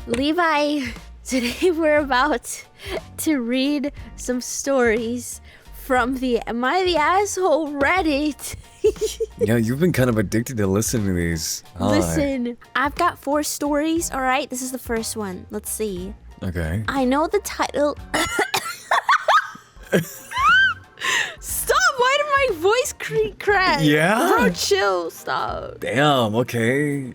Levi, today we're about to read some stories from the Am I the Asshole Reddit. Yeah, you've been kind of addicted to listening to these. Hi. Listen, I've got 4 stories, alright? This is the first one. Let's see. Okay. I know the title... Stop! Why did my voice crack? Yeah? Bro, chill. Stop. Damn, okay.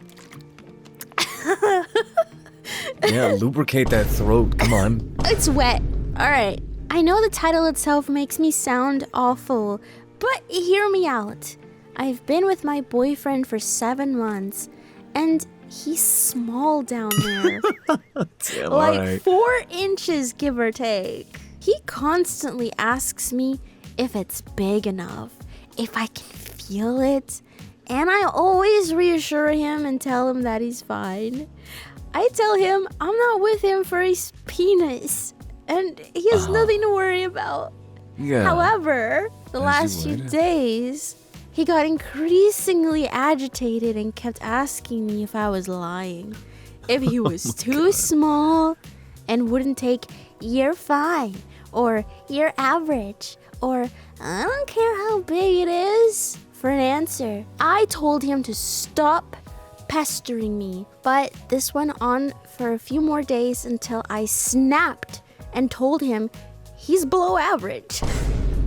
Yeah, lubricate that throat. Come on. It's wet. Alright. I know the title itself makes me sound awful, but hear me out. I've been with my boyfriend for 7 months, and he's small down there. Damn, Like alright. 4 inches, give or take. He constantly asks me if it's big enough, if I can feel it, and I always reassure him and tell him that he's fine. I tell him I'm not with him for his penis, and he has nothing to worry about. Yeah. However, the last few days, he got increasingly agitated and kept asking me if I was lying, if he was too small and wouldn't take "you're fine" or "you're average" or "I don't care how big it is" for an answer. I told him to stop pestering me, but this went on for a few more days until I snapped and told him he's below average,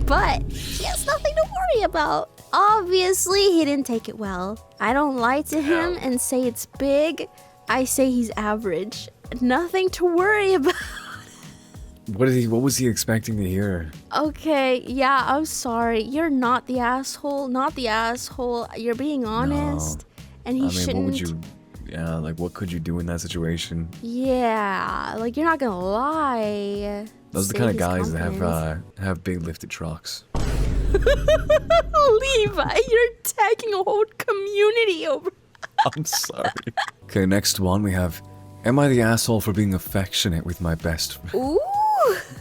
but he has nothing to worry about. Obviously, he didn't take it well. I don't lie to him and say it's big. I say he's average. Nothing to worry about. What was he expecting to hear? Okay, yeah, I'm sorry. You're not the asshole. Not the asshole. You're being honest. And he shouldn't. What would you... Yeah, like, what could you do in that situation? Yeah, like, you're not gonna lie. Those are the kind of guys that have big lifted trucks. Levi, you're tagging a whole community over. I'm sorry. Okay, next one we have... Am I the asshole for being affectionate with my best friend? Ooh.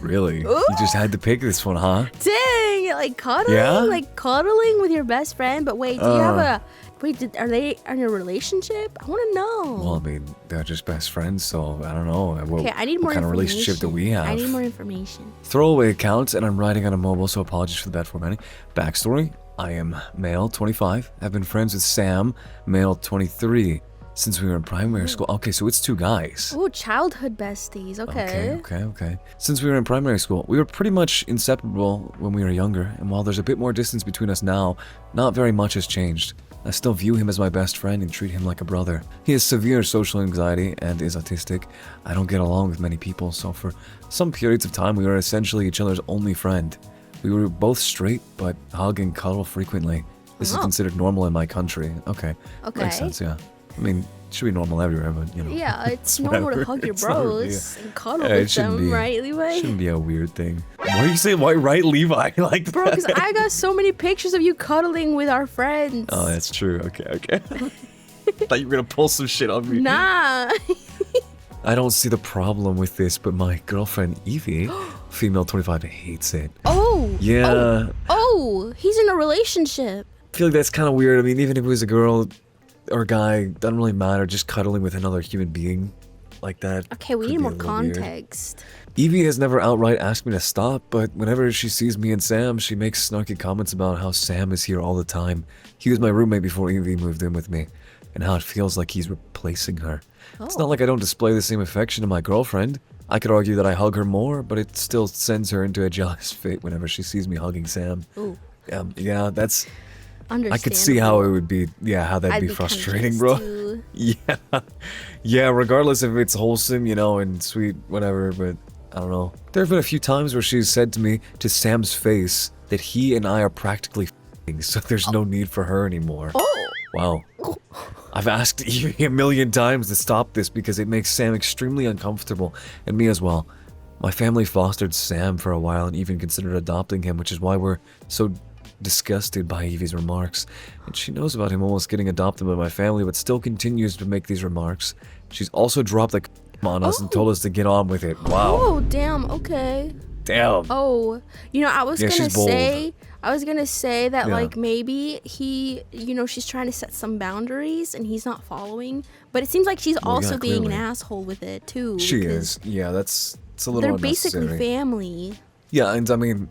Really? Ooh. You just had to pick this one, huh? Dang, like cuddling? Yeah? Like cuddling with your best friend? But wait, do you have a... Wait, are they in a relationship? I want to know. Well, I mean, they're just best friends, so I don't know. Okay, I need more what kind information. of relationship do we have? I need more information. Throwaway accounts, and I'm writing on a mobile, so apologies for the bad formatting. Backstory, I am male, 25. I've been friends with Sam, male, 23, since we were in primary school. Okay, so it's 2 guys. Oh, childhood besties. Okay. Okay. Since we were in primary school, we were pretty much inseparable when we were younger, and while there's a bit more distance between us now, not very much has changed. I still view him as my best friend and treat him like a brother. He has severe social anxiety and is autistic. I don't get along with many people, so for some periods of time we were essentially each other's only friend. We were both straight, but hug and cuddle frequently. This is considered normal in my country. Okay. Makes sense, yeah. I mean, it should be normal everywhere, but you know. Yeah, it's normal to hug your bros and cuddle Yeah, with them, right, Levi? Shouldn't be a weird thing. Why do you say why right, Levi? Like Bro, because I got so many pictures of you cuddling with our friends. Oh, that's true. Okay. Thought you were gonna pull some shit on me. Nah. I don't see the problem with this, but my girlfriend Evie, female 25, hates it. Oh. Yeah. Oh, he's in a relationship. I feel like that's kind of weird. I mean, even if it was a girl or a guy, doesn't really matter. Just cuddling with another human being like that. Okay, we could need be more a little weird. context. Evie has never outright asked me to stop, but whenever she sees me and Sam, she makes snarky comments about how Sam is here all the time. He was my roommate before Evie moved in with me, and how it feels like he's replacing her. It's not like I don't display the same affection to my girlfriend. I could argue that I hug her more, but it still sends her into a jealous fit whenever she sees me hugging Sam. Ooh. Yeah, that's... I could see Understandable. how it would be, how that'd be frustrating, bro. Too. Yeah, regardless if it's wholesome, and sweet, whatever, but I don't know. There have been a few times where she's said to me, to Sam's face, that he and I are practically f***ing, so there's no need for her anymore. Oh. Wow. I've asked Evie a million times to stop this because it makes Sam extremely uncomfortable, and me as well. My family fostered Sam for a while and even considered adopting him, which is why we're so disgusted by Evie's remarks, and she knows about him almost getting adopted by my family, but still continues to make these remarks. She's also dropped the on us and told us to get on with it. Wow. Oh, damn. Okay. Damn. Oh, I was gonna she's bold. say, I was gonna say that Yeah. like maybe he, she's trying to set some boundaries and he's not following. But it seems like she's Well, also yeah, being an clearly. asshole with it too. She because is. Yeah, it's a little They're unnecessary. basically family. Yeah, and I mean,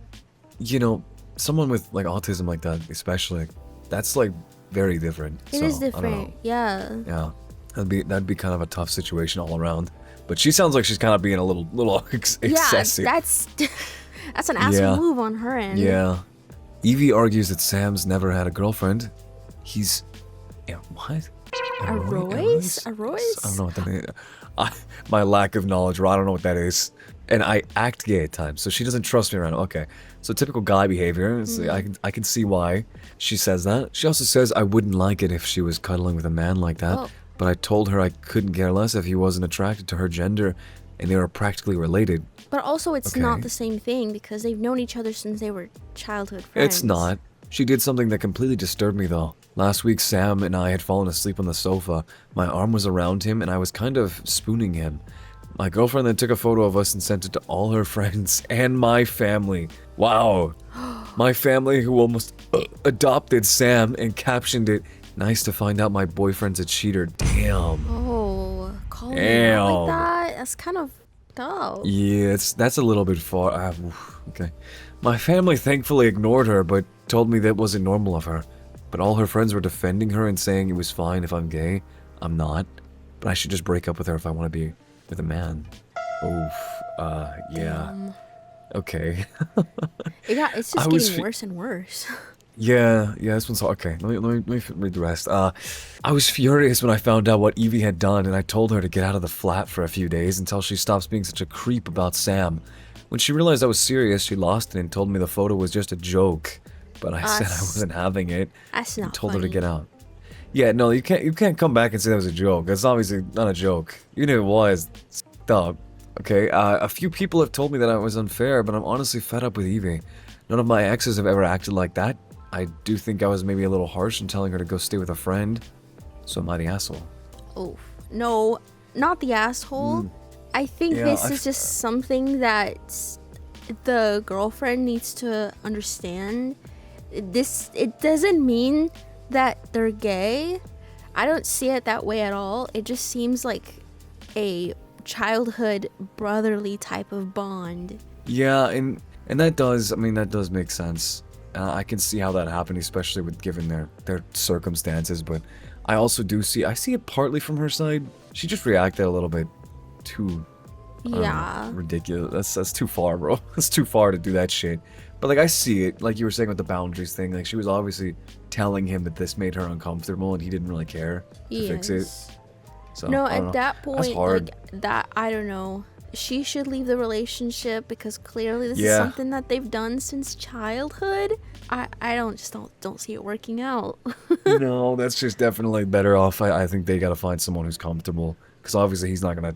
someone with like autism like that, especially, that's like very different. It so, is I don't different. know. Yeah. Yeah, that'd be kind of a tough situation all around. But she sounds like she's kind of being a little excessive. Yeah, that's an asshole Yeah. move on her end. Yeah. Evie argues that Sam's never had a girlfriend. He's, what? A Royce? A Royce? I don't know what that is. My lack of knowledge, bro. I don't know what that is. And I act gay at times, so she doesn't trust me around. Okay, so typical guy behavior. I can see why she says that. She also says I wouldn't like it if she was cuddling with a man like that. Oh. But I told her I couldn't care less if he wasn't attracted to her gender, and they were practically related. But also, it's Okay. not the same thing because they've known each other since they were childhood friends. It's not. She did something that completely disturbed me though. Last week, Sam and I had fallen asleep on the sofa. My arm was around him and I was kind of spooning him. My girlfriend then took a photo of us and sent it to all her friends and my family. Wow. My family who almost adopted Sam and captioned it, "Nice to find out my boyfriend's a cheater." Damn. Oh, calling him out Damn. like that? That's kind of dope. Yeah, that's a little bit far. Okay. My family thankfully ignored her, but told me that wasn't normal of her. But all her friends were defending her and saying it was fine if I'm gay. I'm not. But I should just break up with her if I want to be with a man. Oof. Yeah. Okay. It's I just was getting worse and worse. Yeah, this one's okay. Let me read the rest. I was furious when I found out what Evie had done, and I told her to get out of the flat for a few days until she stops being such a creep about Sam. When she realized I was serious, she lost it and told me the photo was just a joke. But I said I wasn't having it. That's and not told her to funny. get out. Yeah, no, you can't come back and say that was a joke. That's obviously not a joke. Even if it was, it's dumb. Okay, a few people have told me that I was unfair, but I'm honestly fed up with Evie. None of my exes have ever acted like that. I do think I was maybe a little harsh in telling her to go stay with a friend. So am I the asshole? Oh, no, not the asshole. I think Yeah, this is just something that the girlfriend needs to understand. It doesn't mean that they're gay. I don't see it that way at all. It just seems like a childhood brotherly type of bond. Yeah, and that does make sense. I can see how that happened, especially with given their circumstances. But I also I see it partly from her side. She just reacted a little bit too ridiculous. That's too far, bro. That's too far to do that shit. But like I see it, like you were saying with the boundaries thing. Like she was obviously telling him that this made her uncomfortable, and he didn't really care to fix it. So No, I don't at know. that That's point, hard. like that, I don't know. She should leave the relationship because clearly this is Yeah. something that they've done since childhood. I don't see it working out. No, that's just definitely better off. I think they gotta find someone who's comfortable, because obviously he's not gonna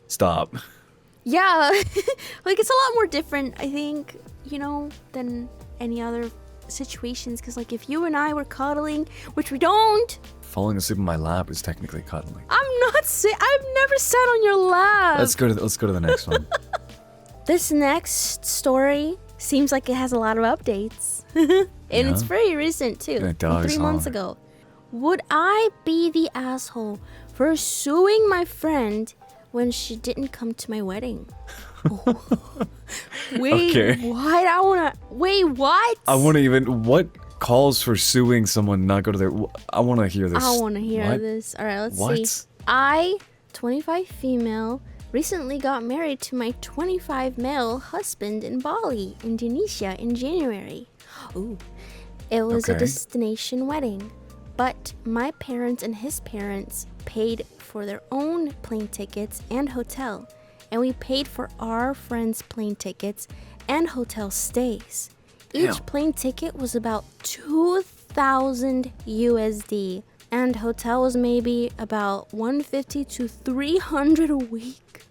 stop. Yeah, like it's a lot more different, I think, than any other situations. Because like if you and I were cuddling, which we don't, Falling asleep in my lap is technically cuddling. I've never sat on your lap. Let's go to the next one. This next story seems like it has a lot of updates. And it's very recent too. It does, 3 months huh? ago. Would I be the asshole for suing my friend when she didn't come to my wedding? Wait, Okay. what? Wait, what? What calls for suing someone not go to their... I want to hear this. I want to hear What? this. All right, let's What? see. I, 25 female, recently got married to my 25 male husband in Bali, Indonesia in January. Ooh. It was a Okay. destination wedding, but my parents and his parents paid for their own plane tickets and hotel, and we paid for our friends' plane tickets and hotel stays. Each Damn. plane ticket was about 2,000 USD, and hotel was maybe about 150 to 300 a week.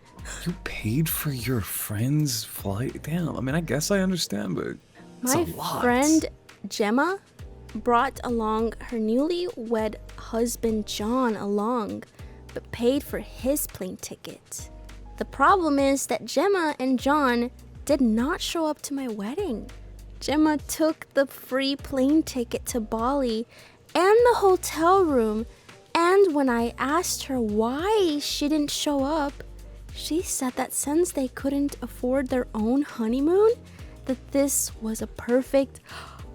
You paid for your friend's flight? Damn, I mean, I guess I understand, but it's My a lot. friend Gemma brought along her newlywed husband John along, but paid for his plane ticket. The problem is that Gemma and John did not show up to my wedding. Gemma took the free plane ticket to Bali and the hotel room, and when I asked her why she didn't show up, she said that since they couldn't afford their own honeymoon, that this was a perfect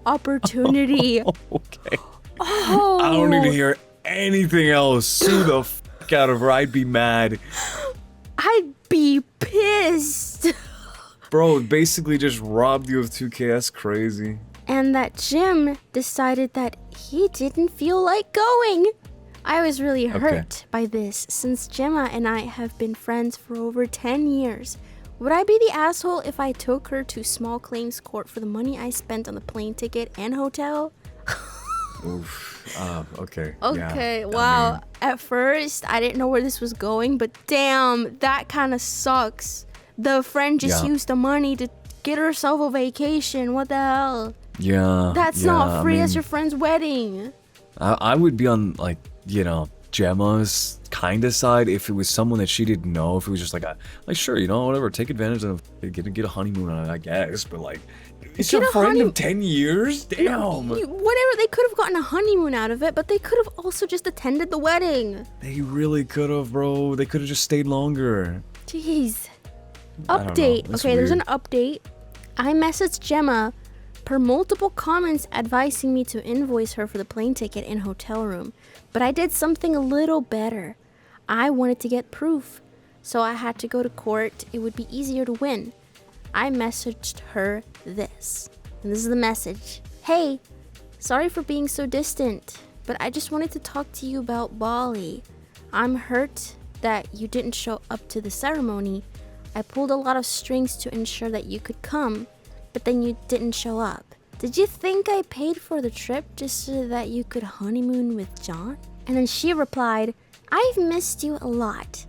opportunity. Okay. Oh. I don't need to hear anything else. Sue the fuck out of her. I'd be mad. I'd be pissed. Bro, basically just robbed you of 2K. That's crazy. And that Jim decided that he didn't feel like going. I was really hurt by this since Gemma and I have been friends for over 10 years. Would I be the asshole if I took her to small claims court for the money I spent on the plane ticket and hotel? Oof. Okay. Okay, Yeah, wow. I mean, At first, I didn't know where this was going, but damn, that kind of sucks. The friend just used the money to get herself a vacation. What the hell? yeah. That's yeah, not free I mean, as your friend's wedding. I would be on, like, you know, Gemma's kind of side if it was someone that she didn't know. If it was just like, sure, you know, whatever, take advantage of get a honeymoon on it, I guess. But like, it's your friend of 10 years? Damn. Whatever, they could have gotten a honeymoon out of it, but they could have also just attended the wedding. They really could have, bro. They could have just stayed longer. Jeez. I don't know. Update. That's Okay, there's weird. an update. I messaged Gemma per multiple comments advising me to invoice her for the plane ticket and hotel room. But I did something a little better. I wanted to get proof, so I had to go to court. It would be easier to win. I messaged her this. And this is the message. Hey, sorry for being so distant, but I just wanted to talk to you about Bali. I'm hurt that you didn't show up to the ceremony. I pulled a lot of strings to ensure that you could come, but then you didn't show up. Did you think I paid for the trip just so that you could honeymoon with John? And then she replied, I've missed you a lot.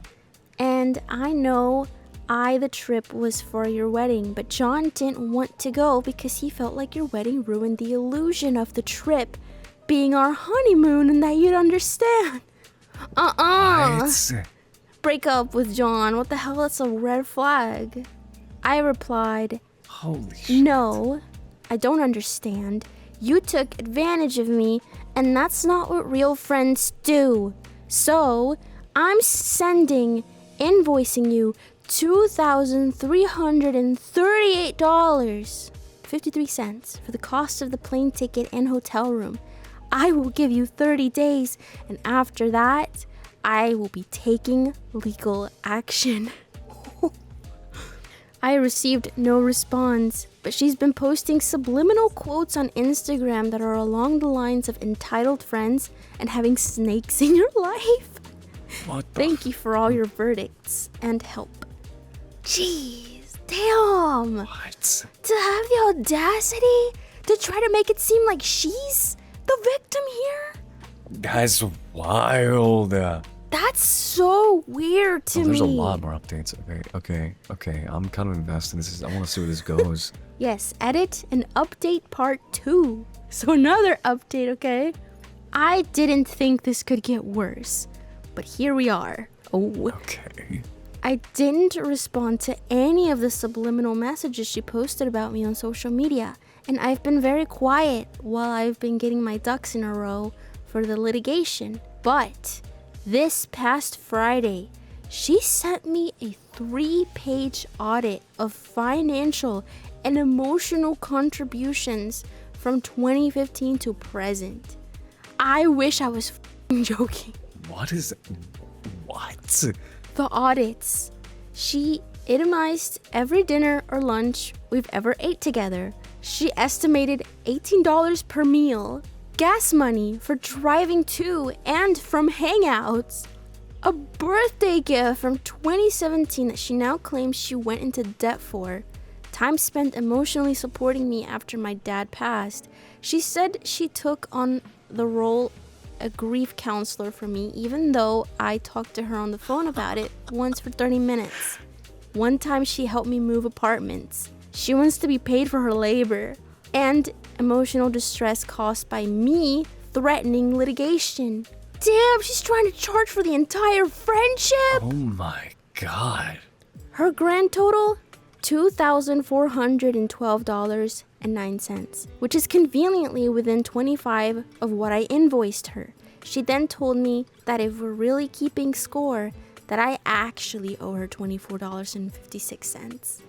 And I know the trip was for your wedding, but John didn't want to go because he felt like your wedding ruined the illusion of the trip being our honeymoon and that you'd understand. What? Break up with John. What the hell? That's a red flag. I replied, Holy shit. no, I don't understand. You took advantage of me, and that's not what real friends do. So, I'm invoicing you $2,338.53 for the cost of the plane ticket and hotel room. I will give you 30 days, and after that, I will be taking legal action. I received no response, but she's been posting subliminal quotes on Instagram that are along the lines of entitled friends and having snakes in your life. What the Thank you for all your verdicts and help. Jeez, damn. What? To have the audacity to try to make it seem like she's the victim here? That's wild. That's so weird to me. There's a lot more updates. Okay. I'm kind of invested in this. I want to see where this goes. Yes, edit and update part 2. So another update, okay? I didn't think this could get worse, but here we are. Oh. Okay. I didn't respond to any of the subliminal messages she posted about me on social media, and I've been very quiet while I've been getting my ducks in a row for the litigation. But this past Friday, she sent me a 3-page audit of financial and emotional contributions from 2015 to present. I wish I was joking. What is... What? The audits. She itemized every dinner or lunch we've ever ate together. She estimated $18 per meal. Gas money for driving to and from hangouts. A birthday gift from 2017 that she now claims she went into debt for. Time spent emotionally supporting me after my dad passed. She said she took on the role a grief counselor for me, even though I talked to her on the phone about it once for 30 minutes. One time she helped me move apartments. She wants to be paid for her labor and emotional distress caused by me threatening litigation. Damn, she's trying to charge for the entire friendship. Oh my god. Her grand total, $2,412 which is conveniently within 25 of what I invoiced her. She then told me that if we're really keeping score, that I actually owe her $24.56.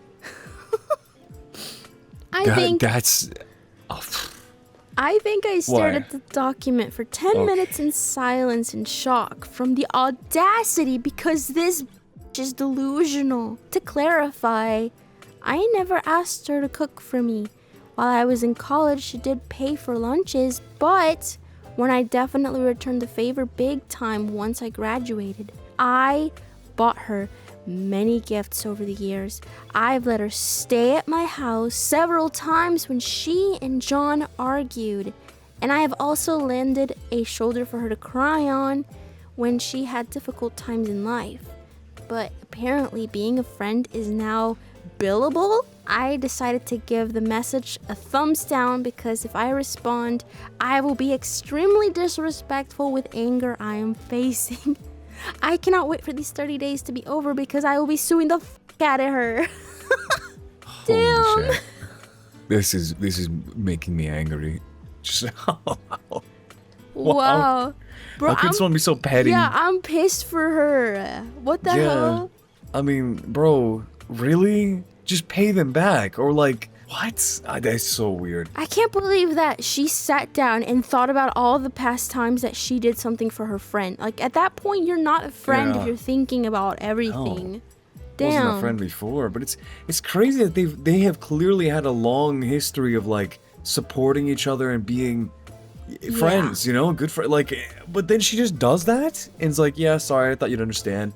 I think I stared at the document for 10 minutes in silence and shock from the audacity because this is delusional. To clarify, I never asked her to cook for me. While I was in college, she did pay for lunches, but when I definitely returned the favor big time once I graduated. I bought her many gifts over the years. I've let her stay at my house several times when she and John argued, and I have also lended a shoulder for her to cry on when she had difficult times in life. But apparently being a friend is now billable. I decided to give the message a thumbs down because if I respond, I will be extremely disrespectful with anger I am facing. I cannot wait for these 30 days to be over because I will be suing the out of her. Damn. Holy shit. This is making me angry. Wow. Bro, how could someone be so petty? Yeah, I'm pissed for her. What the hell? I mean, bro, really? Just pay them back. Or like, what? That's so weird. I can't believe that she sat down and thought about all the past times that she did something for her friend. Like, at that point, you're not a friend if you're thinking about everything. No. Damn. Wasn't a friend before, but it's crazy that they have clearly had a long history of like supporting each other and being friends, you know, good for like. But then she just does that and it's like, yeah, sorry, I thought you'd understand.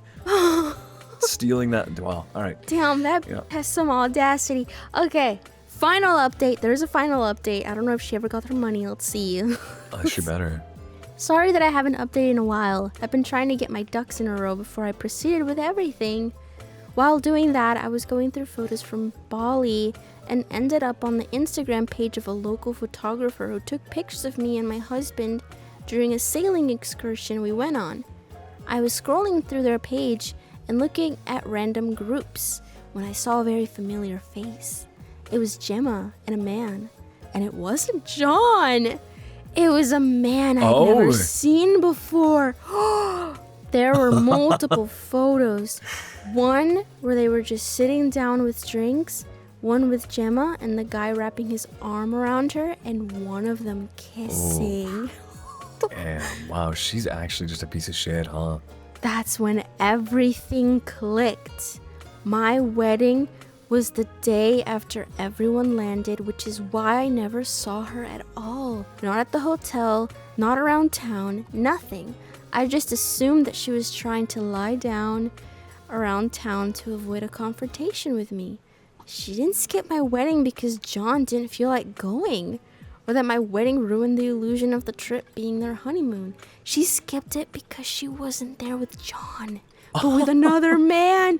Stealing that. Wow. All right. Damn, that has some audacity. Okay. Final update. There's a final update. I don't know if she ever got her money. Let's see. She better. Sorry that I haven't updated in a while. I've been trying to get my ducks in a row before I proceeded with everything. While doing that, I was going through photos from Bali and ended up on the Instagram page of a local photographer who took pictures of me and my husband during a sailing excursion we went on. I was scrolling through their page and looking at random groups when I saw a very familiar face. It was Gemma and a man, and it wasn't John. It was a man I'd never seen before. There were multiple photos. One where they were just sitting down with drinks, one with Gemma and the guy wrapping his arm around her, and one of them kissing. Damn, wow, she's actually just a piece of shit, huh? That's when everything clicked. My wedding was the day after everyone landed, which is why I never saw her at all. Not at the hotel, not around town, nothing. I just assumed that she was trying to lie down around town to avoid a confrontation with me. She didn't skip my wedding because John didn't feel like going, or that my wedding ruined the illusion of the trip being their honeymoon. She skipped it because she wasn't there with John, but with another man.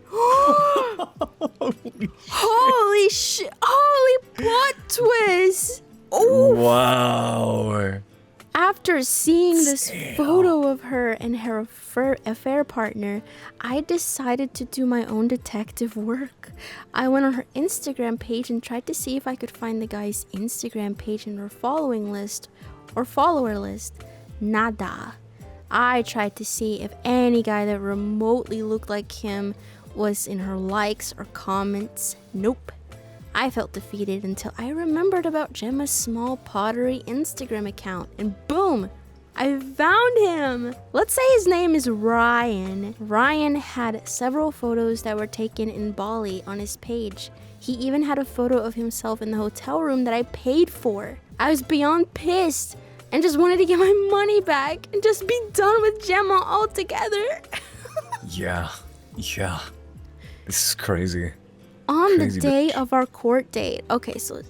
Holy shit! Holy plot twist! Oh wow! After seeing this photo of her and her affair partner, I decided to do my own detective work. I went on her Instagram page and tried to see if I could find the guy's Instagram page in her following list or follower list. Nada. I tried to see if any guy that remotely looked like him was in her likes or comments. Nope. I felt defeated until I remembered about Gemma's small pottery Instagram account, and boom, I found him. Let's say his name is Ryan. Ryan had several photos that were taken in Bali on his page. He even had a photo of himself in the hotel room that I paid for. I was beyond pissed and just wanted to get my money back and just be done with Gemma altogether. Yeah. This is crazy. On the day of our court date. Okay, so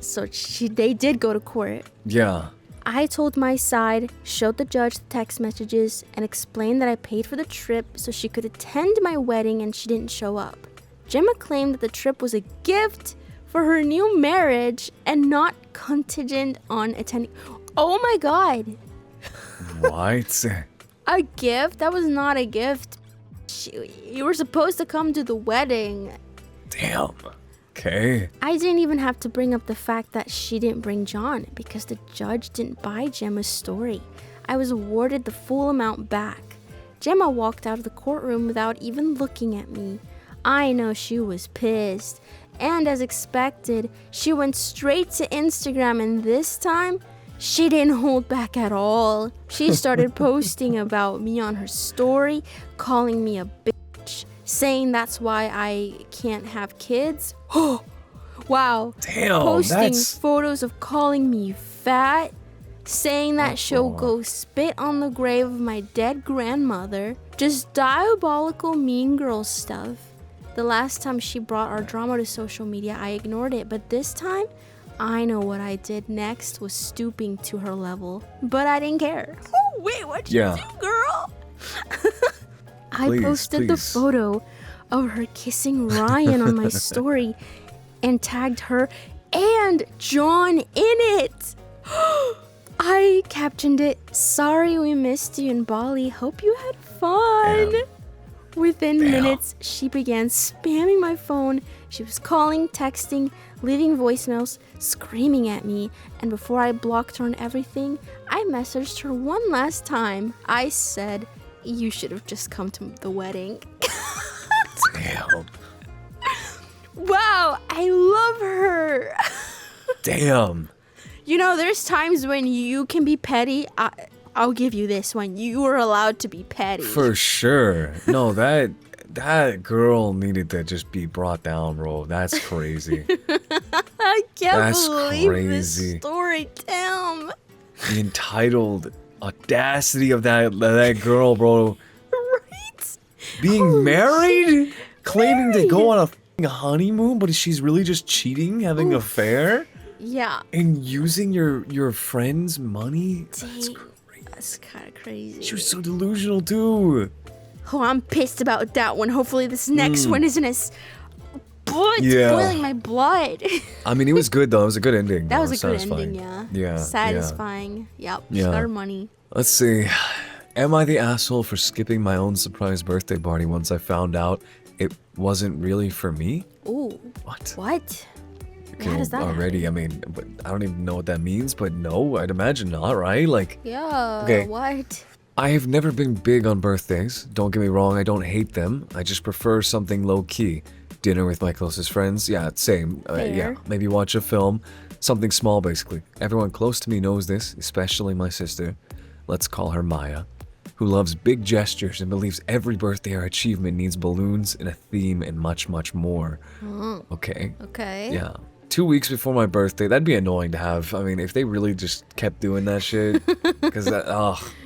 they did go to court. Yeah. I told my side, showed the judge the text messages, and explained that I paid for the trip so she could attend my wedding and she didn't show up. Gemma claimed that the trip was a gift for her new marriage and not contingent on attending. Oh my god. What? A gift? That was not a gift. You were supposed to come to the wedding. Damn. Okay. I didn't even have to bring up the fact that she didn't bring John because the judge didn't buy Gemma's story. I was awarded the full amount back. Gemma walked out of the courtroom without even looking at me. I know she was pissed. And as expected, she went straight to Instagram, and this time, she didn't hold back at all. She started posting about me on her story, calling me a bitch, saying that's why I can't have kids. Oh, wow. Damn, posting photos of calling me fat, saying that she'll go spit on the grave of my dead grandmother. Just diabolical mean girl stuff. The last time she brought our drama to social media, I ignored it, but this time, I know what I did next was stooping to her level, but I didn't care. Oh, wait, what'd you do, girl? I posted the photo of her kissing Ryan on my story and tagged her and John in it. I captioned it, "Sorry we missed you in Bali. Hope you had fun." Damn. Within minutes, she began spamming my phone. She was calling, texting, leaving voicemails, screaming at me. And before I blocked her on everything, I messaged her one last time. I said, "You should have just come to the wedding." Damn. Wow, I love her. Damn. You know, there's times when you can be petty. I'll give you this one. You were allowed to be petty. For sure. No, that girl needed to just be brought down, bro. That's crazy. I can't believe this story. Damn. The entitled audacity of that girl, bro. Right? Being married? Claiming to go on a honeymoon, but she's really just cheating, having an affair? Yeah. And using your friend's money? Dang. That's crazy. That's kind of crazy. She was so delusional, too. Oh, I'm pissed about that one. Hopefully this next one isn't as... boiling my blood. I mean, it was good, though. It was a good ending. That was a good ending, yeah. Yeah. Satisfying. Yep. She got her money. Let's see. Am I the asshole for skipping my own surprise birthday party once I found out it wasn't really for me? Ooh. What? What? Okay, How does that already, happen? I mean, but I don't even know what that means, but no, I'd imagine not, right? Like, yeah, okay. What? I have never been big on birthdays. Don't get me wrong, I don't hate them. I just prefer something low-key. Dinner with my closest friends, yeah, same. Yeah, maybe watch a film. Something small, basically. Everyone close to me knows this, especially my sister. Let's call her Maya, who loves big gestures and believes every birthday or achievement needs balloons and a theme and much, much more. Okay. Okay. Yeah. 2 weeks before my birthday, that'd be annoying to have. I mean, if they really just kept doing that shit, because that,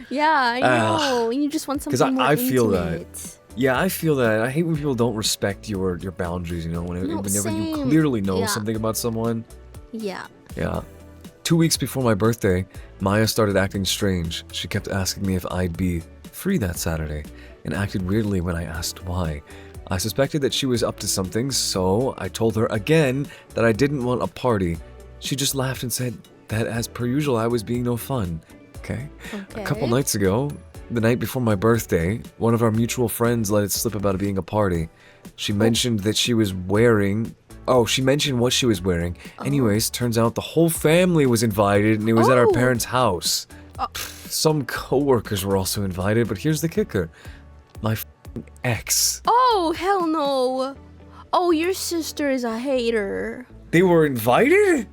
Yeah, I know. You just want something more intimate. Feel that. Yeah, I feel that. I hate when people don't respect your boundaries, you know, whenever you clearly know something about someone. Yeah. Yeah. 2 weeks before my birthday, Maya started acting strange. She kept asking me if I'd be free that Saturday, and acted weirdly when I asked why. I suspected that she was up to something, so I told her again that I didn't want a party. She just laughed and said that as per usual I was being no fun. Okay. A couple nights ago, the night before my birthday, one of our mutual friends let it slip about it being a party. She mentioned that she was wearing... Oh, she mentioned what she was wearing. Anyways, turns out the whole family was invited and it was at our parents' house. Some co-workers were also invited, but here's the kicker. My ex. Oh, hell no. Oh, your sister is a hater. They were invited?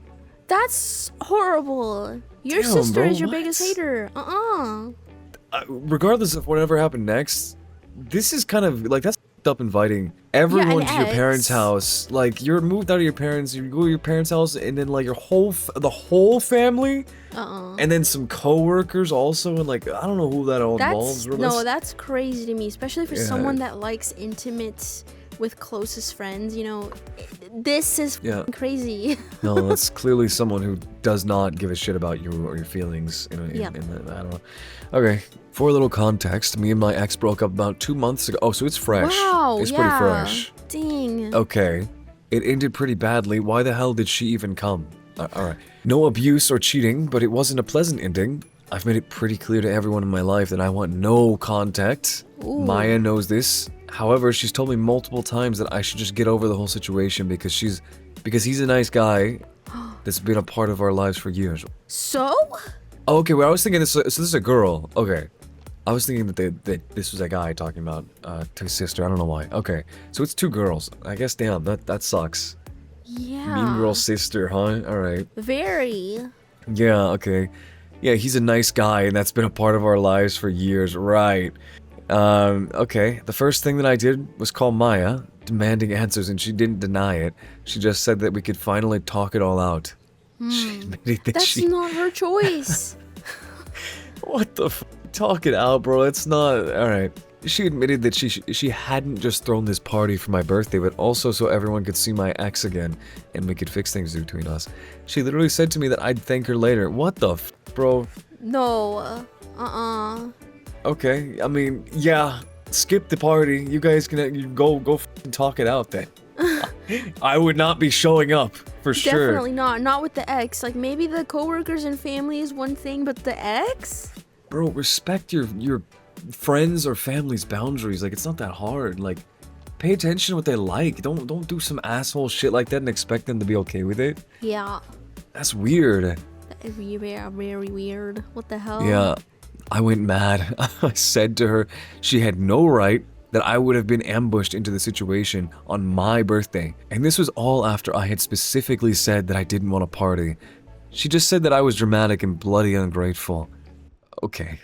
That's horrible. Your sister is your biggest hater. Regardless of whatever happened next, this is kind of like that's up inviting everyone to your parents' house. Like you're moved out of your parents, you go to your parents' house, and then like your the whole family, and then some co-workers also, and like I don't know who that all involves. No, that's crazy to me, especially for someone that likes intimate with closest friends. You know, this is crazy. No, that's clearly someone who does not give a shit about you or your feelings. I don't know. Okay. For a little context, me and my ex broke up about 2 months ago. Oh, so it's fresh. Wow, it's pretty fresh. Dang. Okay. It ended pretty badly. Why the hell did she even come? Alright. No abuse or cheating, but it wasn't a pleasant ending. I've made it pretty clear to everyone in my life that I want no contact. Ooh. Maya knows this. However, she's told me multiple times that I should just get over the whole situation because he's a nice guy that's been a part of our lives for years. So? Oh, okay, well, I was thinking this. So this is a girl. Okay. I was thinking that this was a guy talking about to his sister. I don't know why. Okay, so it's 2 girls. I guess, damn, that sucks. Yeah. Mean girl sister, huh? All right. Very. Yeah, okay. Yeah, he's a nice guy, and that's been a part of our lives for years. Right. Okay. The first thing that I did was call Maya, demanding answers, and she didn't deny it. She just said that we could finally talk it all out. She admitted that That's not her choice. What the f? Talk it out, bro. It's not... Alright. She admitted that she hadn't just thrown this party for my birthday, but also so everyone could see my ex again, and we could fix things between us. She literally said to me that I'd thank her later. What the f, bro? No. Okay, I mean, yeah. Skip the party. You guys can go f***ing talk it out then. I would not be showing up, for sure. Definitely not. Not with the ex. Like, maybe the coworkers and family is one thing, but the ex? Bro, respect your friends or family's boundaries. Like, it's not that hard. Like, pay attention to what they like. Don't do some asshole shit like that and expect them to be okay with it. Yeah. That's weird. Very weird. What the hell? Yeah, I went mad. I said to her she had no right, that I would have been ambushed into the situation on my birthday. And this was all after I had specifically said that I didn't want to party. She just said that I was dramatic and bloody ungrateful. Okay.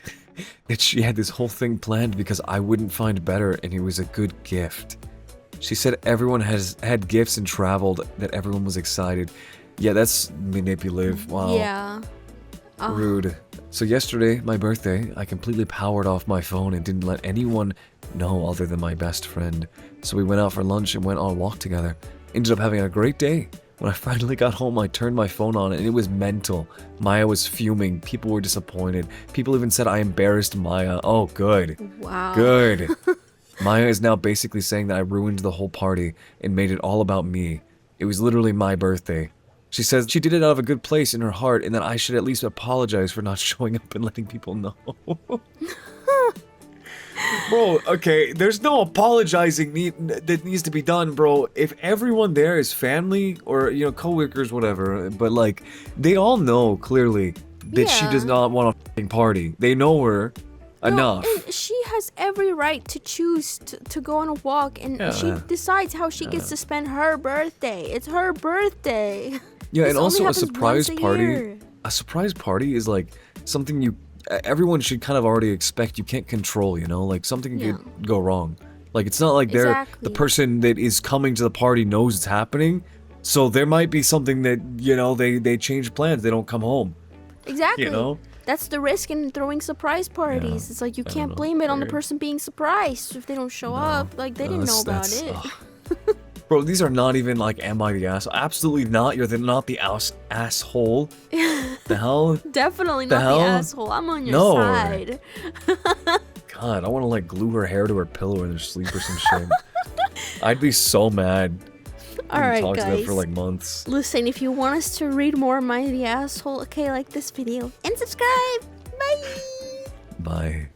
That she had this whole thing planned because I wouldn't find better and it was a good gift. She said everyone has had gifts and traveled, that everyone was excited. Yeah, that's manipulative. Wow. Yeah. Rude. So yesterday, my birthday, I completely powered off my phone and didn't let anyone know other than my best friend. So we went out for lunch and went on a walk together. Ended up having a great day. When I finally got home, I turned my phone on and it was mental. Maya was fuming. People were disappointed. People even said I embarrassed Maya. Oh, good. Wow. Good. Maya is now basically saying that I ruined the whole party and made it all about me. It was literally my birthday. She says she did it out of a good place in her heart and that I should at least apologize for not showing up and letting people know. Bro, okay, there's no apologizing that needs to be done, bro. If everyone there is family or, you know, coworkers, whatever, but like, they all know clearly that she does not want a f***ing party. They know her enough. And she has every right to choose to go on a walk, and she decides how she gets to spend her birthday. It's her birthday. Yeah, This and also only a happens surprise once a party. year. A surprise party is like something everyone should kind of already expect. You can't control, you know, like something could go wrong. Like it's not like the person that is coming to the party knows it's happening, so there might be something that, you know, they change plans, they don't come home. Exactly. You know? That's the risk in throwing surprise parties. It's like you can't blame it on the person being surprised if they don't show up. Like they didn't know about it. Bro, these are not even like, am I the asshole? Absolutely not. You're not the asshole. The hell? Definitely not the asshole. I'm on your side. God, I want to like glue her hair to her pillow in her sleep or some shit. I'd be so mad. Alright, talk guys. to them for like months. Listen, if you want us to read more Am I the Asshole, okay, like this video and subscribe. Bye. Bye.